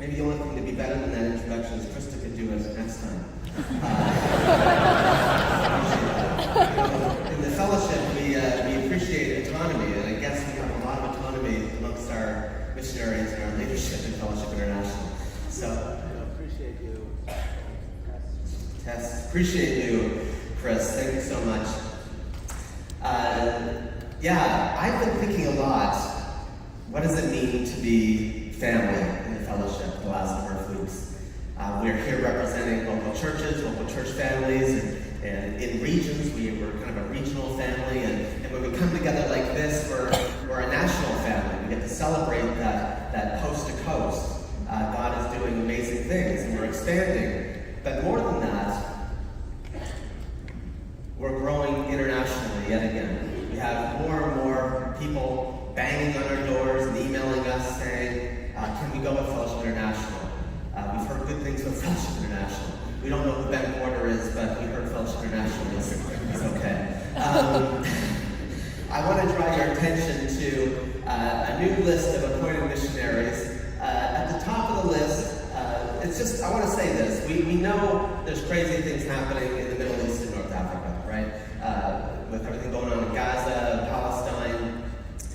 Maybe the only thing to be better than that introduction is Krista could do it next time. In the fellowship, we appreciate autonomy, and I guess we have a lot of autonomy amongst our missionaries and our leadership in Fellowship International. So, appreciate you. Tess, appreciate you, Chris. Thank you so much. I've been thinking a lot, what does it mean to be family in the fellowship the last number of weeks? We're here representing local churches, local church families, and in regions, we're kind of a regional family, and when we come together like this, we're a national family. We get to celebrate that coast to coast. God is doing amazing things, and we're expanding. But more than that, we're growing internationally yet again. We have more and more people banging on our doors and emailing us saying, can we go with Fellowship International? We've heard good things about Fellowship International. We don't know who Ben Porter is, but we heard Fellowship International is okay. I want to draw your attention to a new list of appointed missionaries. At the top of the list, I want to say this. We know there's crazy things happening in the Middle East and North Africa, right? With everything going on in Gaza, Palestine,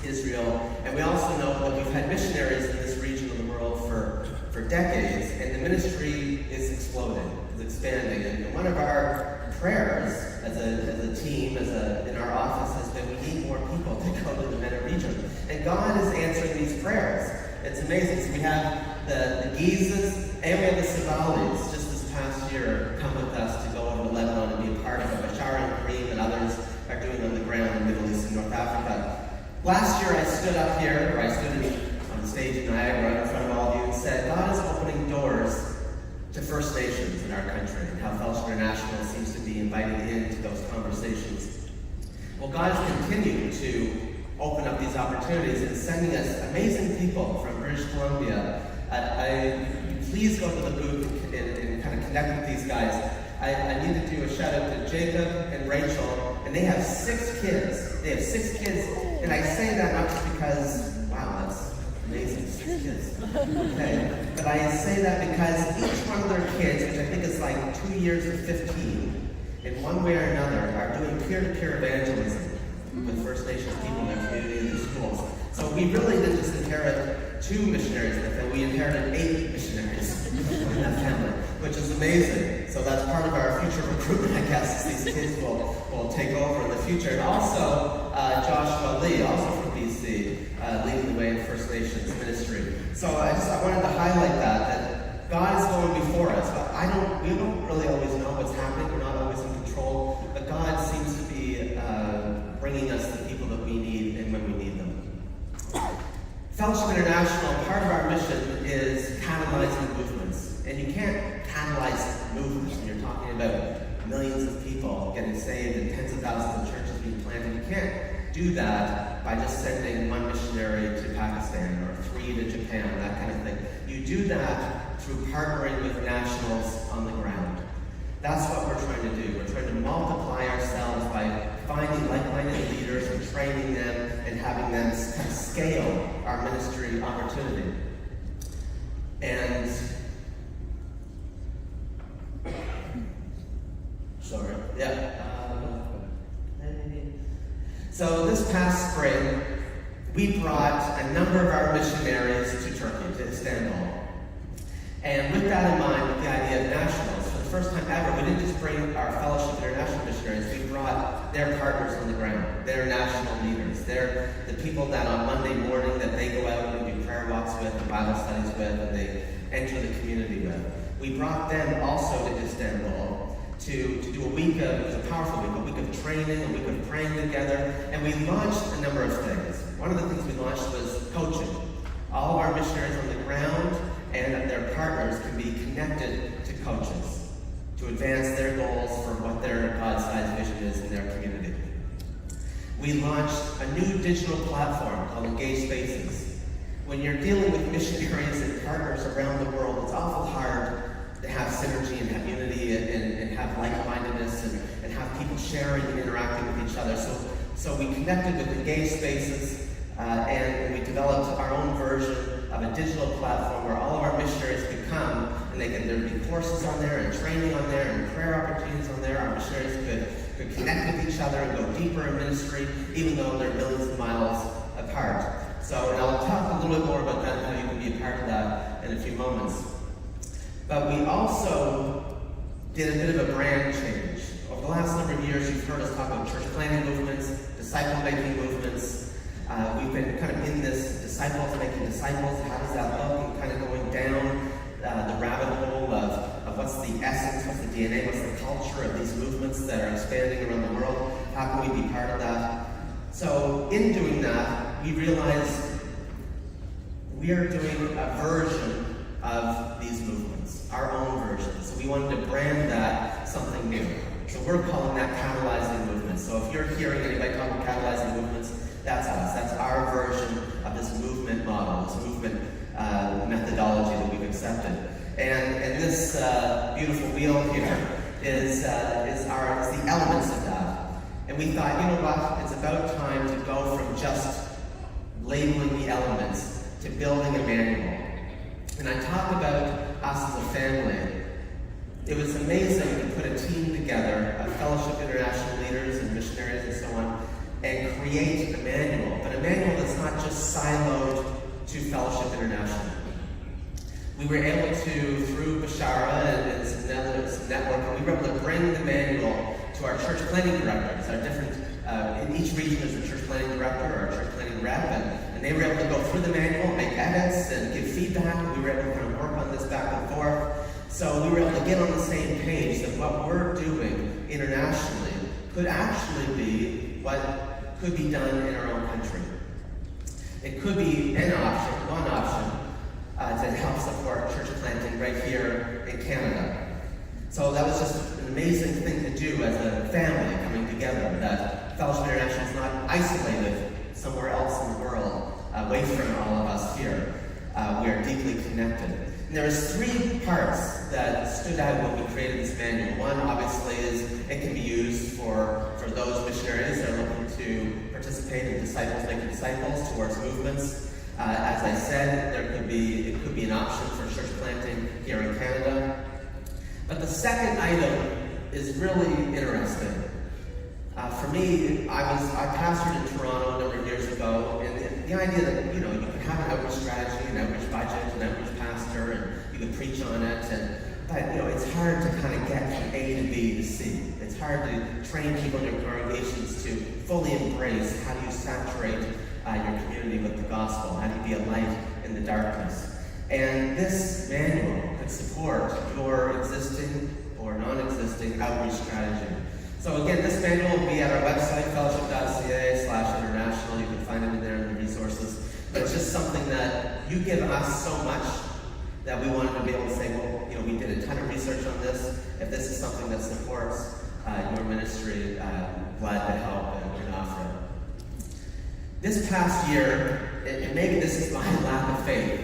Israel. And we also know that we've had missionaries in this region of the world for decades, and the ministry is exploding, is expanding. And one of our prayers as a team, in our office, has been we need more people to go to the MENA region. And God is answering these prayers. It's amazing. So we have the Gizas and we have the Savalis just this past year come with us to go over to Lebanon and be a part of what Bashar and Kareem and others are doing on the ground in the Middle East and North Africa. Last year I stood up here, or I stood on the stage in Niagara in front of all of you and said, God is opening doors to First Nations in our country, and how Fellowship International seems to be inviting into those conversations. Well, God has continued to open up these opportunities and sending us amazing people from British Columbia. Please go to the booth and kind of connect with these guys. I need to do a shout out to Jacob and Rachel, and they have 6 kids. They have 6 kids, and I say that not just because, wow, that's amazing, 6 kids. Okay. But I say that because each one of their kids, which I think is like 2 years and 15, in one way or another, are doing peer-to-peer evangelism with First Nations people in their community and their schools. So we really didn't just inherit 2 missionaries in the family, we inherited 8 missionaries in that family, which is amazing. So that's part of our future recruitment, I guess, these kids will take over in the future. And also, Joshua Lee, also from BC, leading the way in First Nations ministry. So I wanted to highlight that God is going before us. We don't really always know what's happening. We're not always in control. But God seems to be bringing us the people that we need and when we need them. Fellowship International, part of our mission is catalyzing movements. And you can't catalyze movements when you're talking about millions of people getting saved and tens of thousands of churches being planted. You can't do that by just sending 1 missionary to Pakistan or 3 to Japan, that kind of thing. You do that through partnering with nationals on the ground. That's what we're trying to do. We're trying to multiply ourselves by finding like-minded leaders and training them and having them scale our ministry opportunity. And so this past spring, we brought a number of our missionaries to Turkey, to Istanbul. And with that in mind, with the idea of nationals, for the first time ever, we didn't just bring our Fellowship International missionaries, we brought their partners on the ground, their national leaders. They're the people that on Monday morning that they go out and do prayer walks with, and Bible studies with, and they enter the community with. We brought them also to Istanbul to do a week of, it was a powerful week, a week of training, a week of praying together, and we launched a number of things. One of the things we launched was coaching. All of our missionaries on the ground and their partners can be connected to coaches to advance their goals for what their God-sized vision is in their community. We launched a new digital platform called Engage Spaces. When you're dealing with missionaries and partners around the world, it's awful hard to have synergy and have unity and have like-mindedness and have people sharing and interacting with each other. So we connected with Engage Spaces and we developed our own version of a digital platform where all of our missionaries and there'd be courses on there, and training on there, and prayer opportunities on there. Our missionaries could connect with each other and go deeper in ministry, even though they're millions of miles apart. So, and I'll talk a little bit more about that, how you can be a part of that in a few moments. But we also did a bit of a brand change. Over the last number of years, you've heard us talk about church planting movements, disciple-making movements. We've been kind of in this disciples making disciples. How does that look? And kind of going down the rabbit hole of what's the essence, what's the DNA, what's the culture of these movements that are expanding around the world. How can we be part of that? So in doing that, we realized we are doing a version of these movements, our own version. So we wanted to brand that something new. So we're calling that catalyzing movements. So if you're hearing anybody talking about catalyzing movements, that's us. That's our version of this movement model, this movement methodology that we've accepted. And this beautiful wheel here is the elements of that. And we thought, you know what? It's about time to go from just labeling the elements to building a manual. And I talk about us as a family. It was amazing to put a team together of Fellowship International leaders and missionaries and so on, and create a manual, but a manual that's not just siloed to Fellowship International. We were able to, through Bashara and some network, we were able to bring the manual to our church planning directors. Our different, in each region there's a church planning director or a church planning rep, and they were able to go through the manual, make edits, and give feedback. We were able to kind of work on this back and forth. So we were able to get on the same page that what we're doing internationally could actually be what could be done in our own country. It could be one option, to help support church planting right here in Canada. So that was just an amazing thing to do as a family coming together, that Fellowship International is not isolated somewhere else in the world, away from all of us here. We are deeply connected. And there was 3 parts that stood out when we created this manual. One, obviously, is it can be used for those missionaries that are looking to participate in disciples making disciples towards movements. As I said, it could be an option for church planting here in Canada. But the second item is really interesting. For me, I pastored in Toronto a number of years ago, and the idea that you could have an outreach strategy, an outreach budget, an outreach pastor, and you could preach on it, but it's hard to kind of get from A to B to C. It's hard to train people in your congregations to fully embrace how do you saturate your community with the gospel, how do you be a light in the darkness. And this manual could support your existing or non-existing outreach strategy. So again, this manual will be at our website, fellowship.ca/international. You can find it in there in the resources. But it's just something that you give us so much that we wanted to be able to say, well, we did a ton of research on this. If this is something that supports your ministry, glad to help and offer it. This past year, and maybe this is my lack of faith,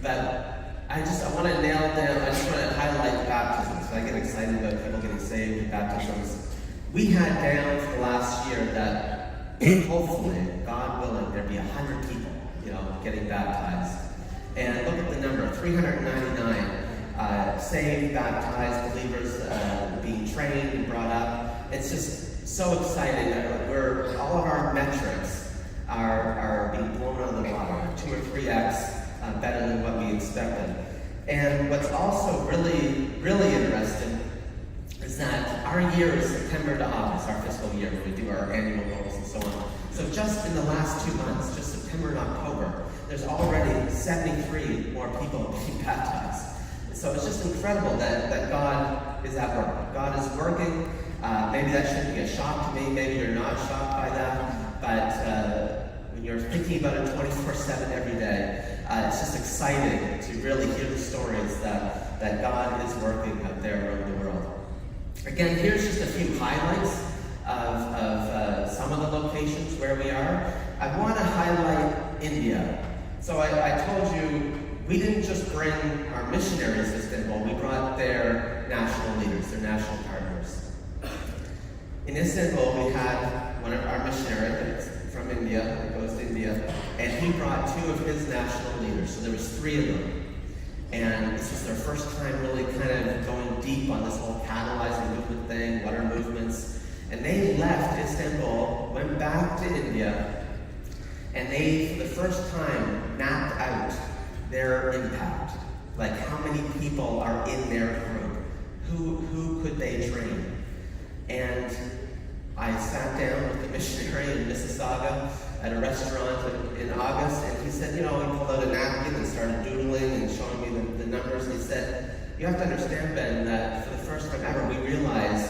but I want to nail down, I just want to highlight baptisms. So I get excited about people getting saved and baptisms. We had down for the last year that hopefully, God willing, there'd be 100 people, getting baptized. And look at the number, 399 saved, baptized believers being trained and brought up. It's just so exciting that all of our metrics are being blown out of the water, 2 or 3x better than what we expected. And what's also really, really interesting is that our year is September to August, our fiscal year, when we do our annual goals and so on. So just in the last 2 months, just September and October, there's already 73 more people being baptized. So it's just incredible that God is at work. God is working. Maybe that shouldn't be a shock to me. Maybe you're not shocked by that. But when you're thinking about it 24/7 every day, it's just exciting to really hear the stories that God is working out there around the world. Again, here's just a few highlights of some of the locations where we are. I want to highlight India. So I told you, we didn't just bring our missionaries to Istanbul, we brought their national leaders, their national partners. In Istanbul, we had one of our missionaries from India, that goes to India, and he brought 2 of his national leaders, so there was 3 of them. And this was It's their first time really kind of going deep on this whole catalyzing movement thing, what are movements. And they left Istanbul, went back to India, and they, for the first time, mapped out their impact. Like how many people are in their group? Who could they train? And I sat down with the missionary in Mississauga at a restaurant in August, and he said, he pulled out a napkin and started doodling and showing me the numbers, and he said, you have to understand, Ben, that for the first time ever, we realized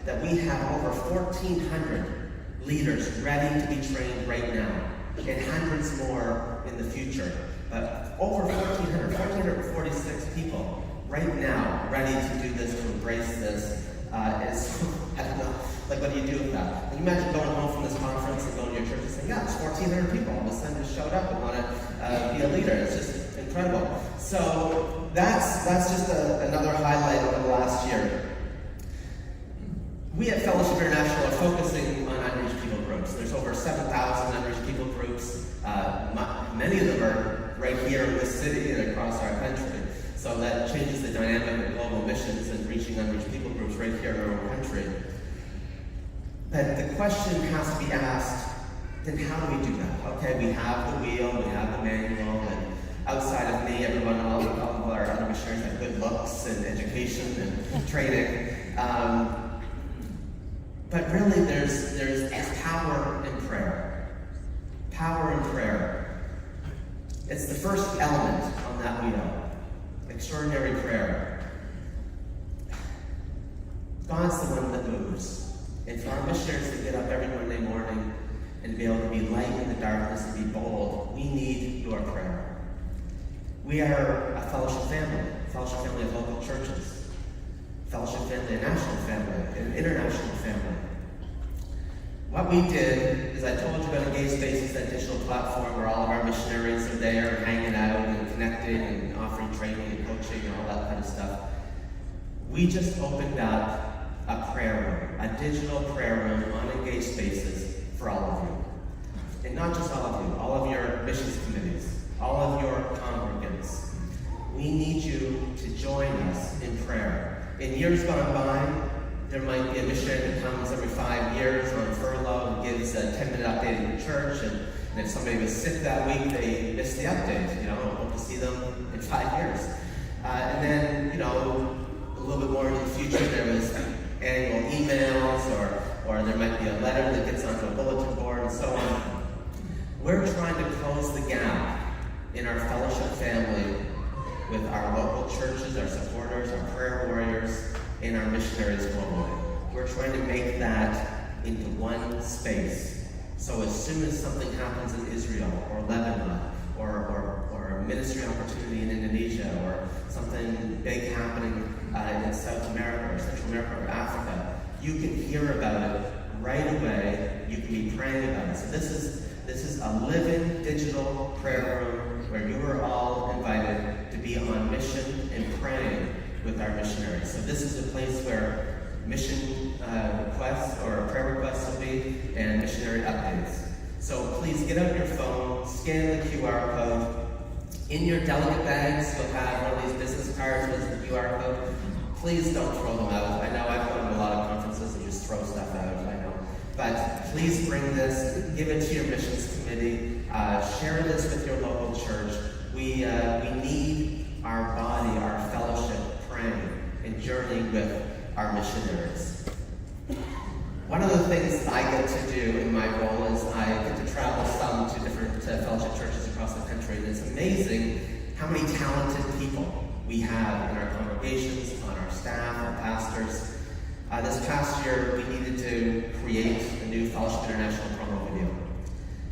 that we have over 1,400 leaders ready to be trained right now, and hundreds more in the future. But over 1,446 people right now ready to do this, to embrace this. I don't know, like what do you do with that? Can you imagine going home from this conference and going to your church and saying, yeah, there's 1,400 people all of a sudden just showed up and want to be a leader. It's just incredible. So that's just another highlight of the last year. We at Fellowship International are focusing on unreached people groups. There's over 7,000 unreached people groups. Many of them are right here in this city and across our country. So that changes the dynamic of global missions and reaching unreached people groups right here in our own country. But the question has to be asked, then how do we do that? Okay, we have the wheel, we have the manual, and outside of me, all of our other missionaries have good looks and education and training. But really, there's power in prayer. Power in prayer. It's the first element on that wheel. Extraordinary prayer. God's the one that moves. And for our missionaries to get up every Monday morning and to be able to be light in the darkness and be bold, we need your prayer. We are a fellowship family of local churches, fellowship family, a national family, an international family. What we did is I told you about Engage Spaces, that digital platform where all of our missionaries are there hanging out and connecting and offering training and coaching and all that kind of stuff. We just opened up a prayer room, a digital prayer room on Engage Spaces for all of you. And not just all of you, all of your missions committees, all of your congregants. We need you to join us in prayer. In years gone by, there might be a missionary that comes every 5 years on furlough and gives a 10-minute update in the church, and if somebody was sick that week, they missed the update. Hope to see them in 5 years. And then, a little bit more in the future, there was annual emails, or there might be a letter that gets onto a bulletin board, and so on. We're trying to close the gap in our fellowship family with our local churches, our supporters, our prayer warriors, and our missionaries globally. We're trying to make that into one space. So as soon as something happens in Israel or Lebanon or a ministry opportunity in Indonesia or something big happening in South America or Central America or Africa, you can hear about it right away. You can be praying about it. So this is a living digital prayer room where you are all invited to be on mission and praying with our missionaries. So this is a place where mission requests or prayer requests will be and missionary updates. So please get out your phone, scan the QR code. In your delegate bags, you'll have one of these business cards with the QR code. Please don't throw them out. I know I've gone to a lot of conferences and just throw stuff out, I know. But please bring this, give it to your missions committee, share this with your local church. We need our body, our fellowship, praying and journeying with our missionaries. One of the things I get to do in my role is I get to travel some to different fellowship churches across the country, and it's amazing how many talented people we have in our congregations, on our staff, our pastors. This past year, we needed to create a new Fellowship International promo video.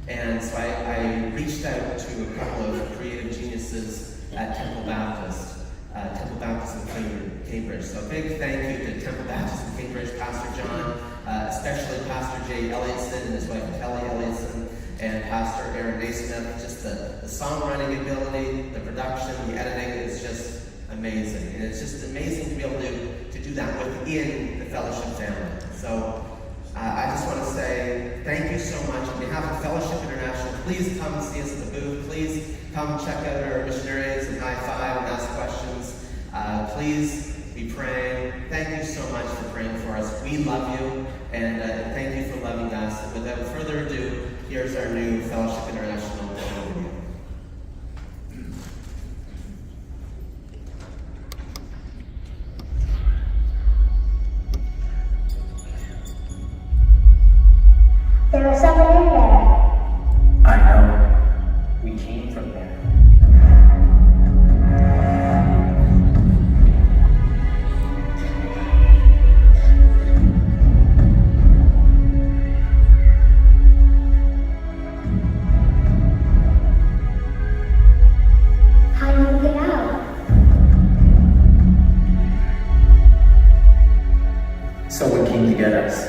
And so I reached out to a couple of creative geniuses at Temple Baptist in Cambridge. So a big thank you to Temple Baptist in Cambridge, Pastor John, especially Pastor Jay Elliotson and his wife Kelly Elliotson, and Pastor Aaron Naismith. Just the songwriting ability, the production, the editing is just amazing. And it's just amazing to be able to do that within the fellowship family. So I just want to say thank you so much. On behalf of Fellowship International, please come see us at the booth. Please come check out our missionaries and high five and ask questions. Please be praying. Thank you so much for praying for us. We love you, and thank you for loving us. And without further ado, here's our new Fellowship International overview. There was someone in there. I know. We came from there. How do you get out? Someone came to get us.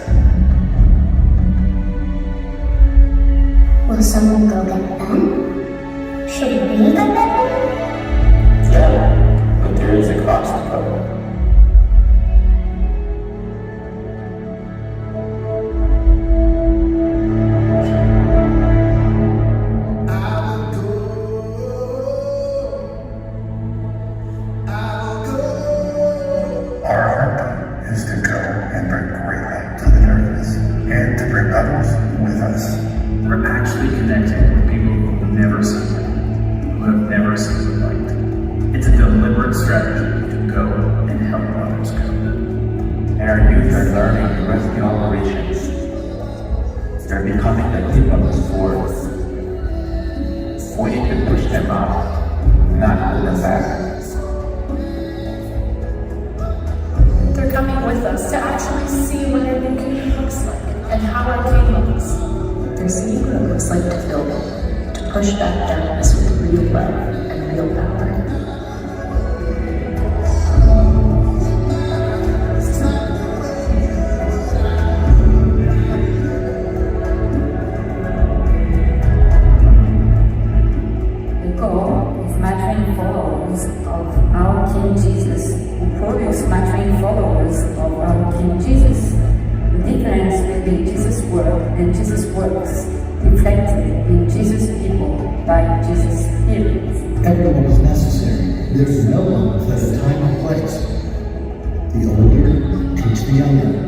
Will someone go get them? Should we go get them? Yeah, but there is a cost to cover. Our hope is to go and bring great light to the darkness and to bring others with us. We're actually connecting with people who have never seen it, who have never seen the light. It's a deliberate strategy to go and help others go. And our youth are learning rescue operations. They're becoming the tip of the sword. We need to push them out, not hold them back. They're coming with us to actually see what our new king looks like and how our king looks. They're seeing what it looks like to build, to push back darkness with real love and real power. The goal is matching followers of our King Jesus, who produce matching followers of our King Jesus. The difference will be Jesus' word and Jesus' works, reflected in Jesus' people by Jesus' Spirit. Everyone is necessary. There is no one without a time and place. The older teach the younger.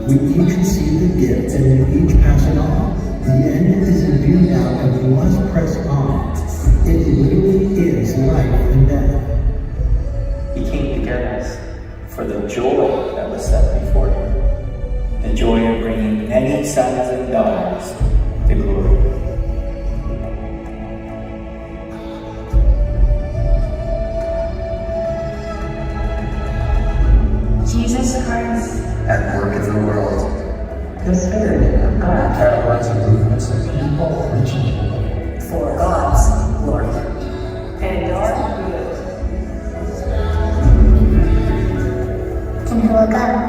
We each receive the gift and we each pass it on. The end is in view now and we must press on. It really is life and death. He came to get us for the joy that was set before him. The joy of bringing many sons and daughters to glory. Jesus Christ, At work in the world, The Spirit of God Catalyzing movements of people reaching people. for God's glory. and our good. And who will go?